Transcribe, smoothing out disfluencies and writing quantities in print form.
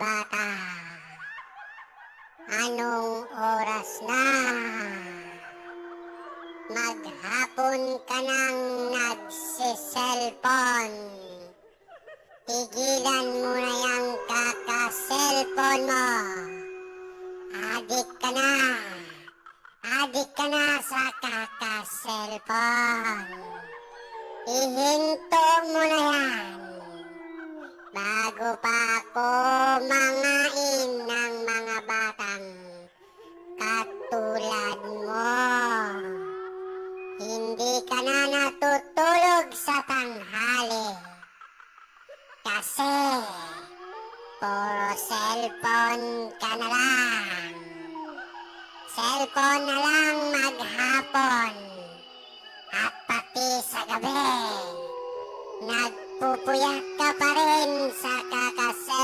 bata. Anong oras na? Maghapon ka nang nagsiselfon. Tigilan mo na yung kaka-cellphone mo. Adik ka na. Adik ka na sa kaka-cellphone. Ihinto mo na yan. Bago pa ako mangain ng mga batang katulad mo. Hindi ka na natutulog sa tanghali. Kasi puro cellphone ka na lang. Cellphone na lang maghapon. At pati sa gabi, nagpupuyak ka pa rin sa kaka-cellphone.